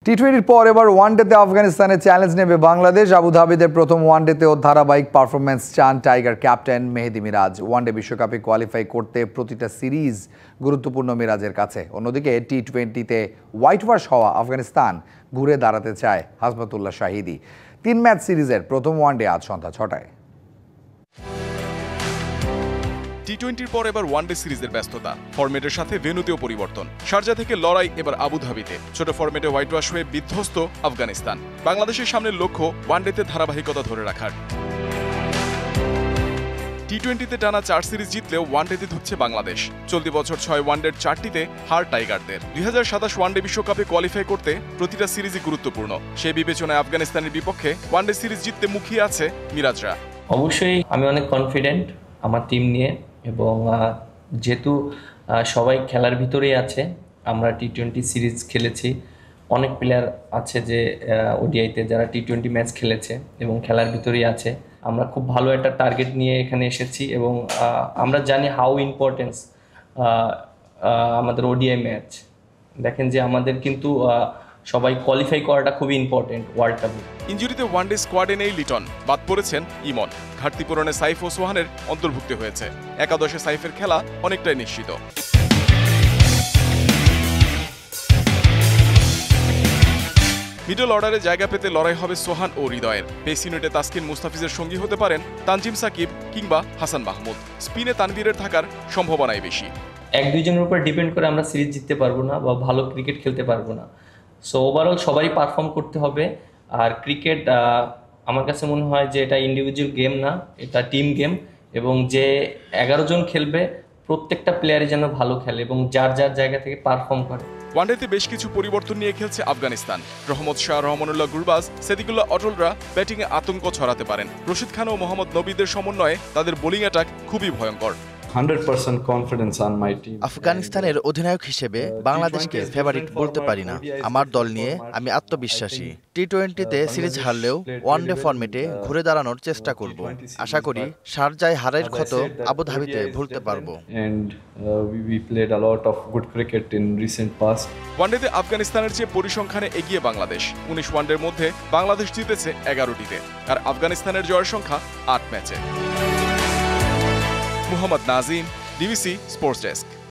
টি-20 পর এবার ওয়ানডেতে আফগানিস্তানের চ্যালেঞ্জ নেবে বাংলাদেশ। আবুধাবিতে প্রথম ওয়ানডেতেও ধারাবাহিক পারফরম্যান্স চান টাইগার ক্যাপ্টেন মেহেদী মিরাজ। ওয়ানডে বিশ্বকাপে কোয়ালিফাই করতে প্রতিটা সিরিজ গুরুত্বপূর্ণ মিরাজের কাছে। অন্যদিকে টি-20তে হোয়াইট ওয়াশ হওয়া আফগানিস্তান ঘুরে দাঁড়াতে চায় হাসবাতুল্লাহ শাহিদি। 3 ম্যাচ সিরিজের প্রথম ওয়ানডে আজ সন্ধ্যা 6টায়। টি-20 পর এবার ওয়ানডে সিরিজের ব্যস্ততা, ফরম্যাটের সাথে ভেন্যুতেও পরিবর্তন। শারজা থেকে লড়াই এবার আবুধাবিতে। ছোট ফরম্যাটে হোয়াইট ওয়াশ হয়ে বিধ্বস্ত আফগানিস্তান। বাংলাদেশের সামনের লক্ষ্য ওয়ানডেতে ধারাবাহিকতা ধরে রাখার। টি-20তে টানা 4 সিরিজ জিতলেও ওয়ানডেতে ধুঁকছে বাংলাদেশ। চলতি বছর 6 ওয়ানডের 4টিতে হার টাইগারদের। 2027 ওয়ানডে বিশ্বকাপে কোয়ালিফাই করতে প্রতিটা সিরিজই গুরুত্বপূর্ণ। সেই বিবেচনায় আফগানিস্তানের বিপক্ষে ওয়ানডে সিরিজ জিততে মুখিয়ে আছে মিরাজরা। অবশ্যই আমি অনেক কনফিডেন্ট আমার টিম নিয়ে, এবং যেহেতু সবাই খেলার ভিতরেই আছে। আমরা টি-20 সিরিজ খেলেছি, অনেক প্লেয়ার আছে যে ওডিআইতে যারা টি-20 ম্যাচ খেলেছে এবং খেলার ভিতরেই আছে। আমরা খুব ভালো একটা টার্গেট নিয়ে এখানে এসেছি, এবং আমরা জানি হাউ ইম্পর্টেন্স আমাদের ওডিআই ম্যাচ। দেখেন যে আমাদের কিন্তু সবাই কোয়ালিফাই করাটা খুবই ইম্পর্টেন্ট ওয়ার্ল্ড কাপে। ইনজুরিতে ওয়ানডে স্কোয়াডে নেই লিটন, বাদ পড়েছেন ইমন। ঘাটতি পূরণে সাইফ ও সোহানের অন্তর্ভুক্তি হয়েছে। একাদশে সাইফের খেলা অনেকটাই নিশ্চিত। মিডল অর্ডারে জায়গা পেতে লড়াই হবে সোহান ও হৃদয়ের। পেস ইউনিটে তাসকিন মুস্তাফিজের সঙ্গী হতে পারেন তানজিম সাকিব কিংবা হাসান মাহমুদ। স্পিনে তানভীরের থাকার সম্ভাবনাই বেশি। 1-2 জনের উপর ডিপেন্ড করে আমরা সিরিজ জিততে পারবো না বা ভালো ক্রিকেট খেলতে পারবো না। সো ওভারঅল সবাই পারফর্ম করতে হবে। আর ক্রিকেট আমার কাছে মনে হয় যে এটা ইন্ডিভিজুয়াল গেম না, এটা টিম গেম, এবং যে 11 জন খেলবে প্রত্যেকটা প্লেয়ারই যেন ভালো খেলে এবং যার যার জায়গা থেকে পারফর্ম করে। ওয়ানডেতে বেশ কিছু পরিবর্তন নিয়ে খেলছে আফগানিস্তান। রহমত শাহ, রহমানুল্লাহ গুরবাজ, সেদিকুল্লাহ অটলরা ব্যাটিংয়ে আতঙ্ক ছড়াতে পারেন। রশিদ খান ও মোহাম্মদ নবীদের সমন্বয়ে তাদের বোলিং অ্যাটাক খুবই ভয়ঙ্কর। 100% confidence on my team. আফগানিস্তানের অধিনায়ক হিসেবে বাংলাদেশকে ফেভারিট বলতে পারি না। আমার দল নিয়ে আমি আত্মবিশ্বাসী। টি-20তে সিরিজ হারলেও ওয়ানডে ফরম্যাটে ঘুরে দাঁড়ানোর চেষ্টা করব। আশা করি শারজায় হারের ক্ষত আবুধাবিতে ভুলতে পারবো। And we played a lot of good cricket in recent past. ওয়ানডেতে আফগানিস্তানের চেয়ে পরিসংখ্যানে এগিয়ে বাংলাদেশ। 19 ওয়ানডের মধ্যে বাংলাদেশ জিতেছে 11টিতে, আর আফগানিস্তানের জয়ের সংখ্যা 8 ম্যাচে। Mohammad Nazim, DBC sports desk.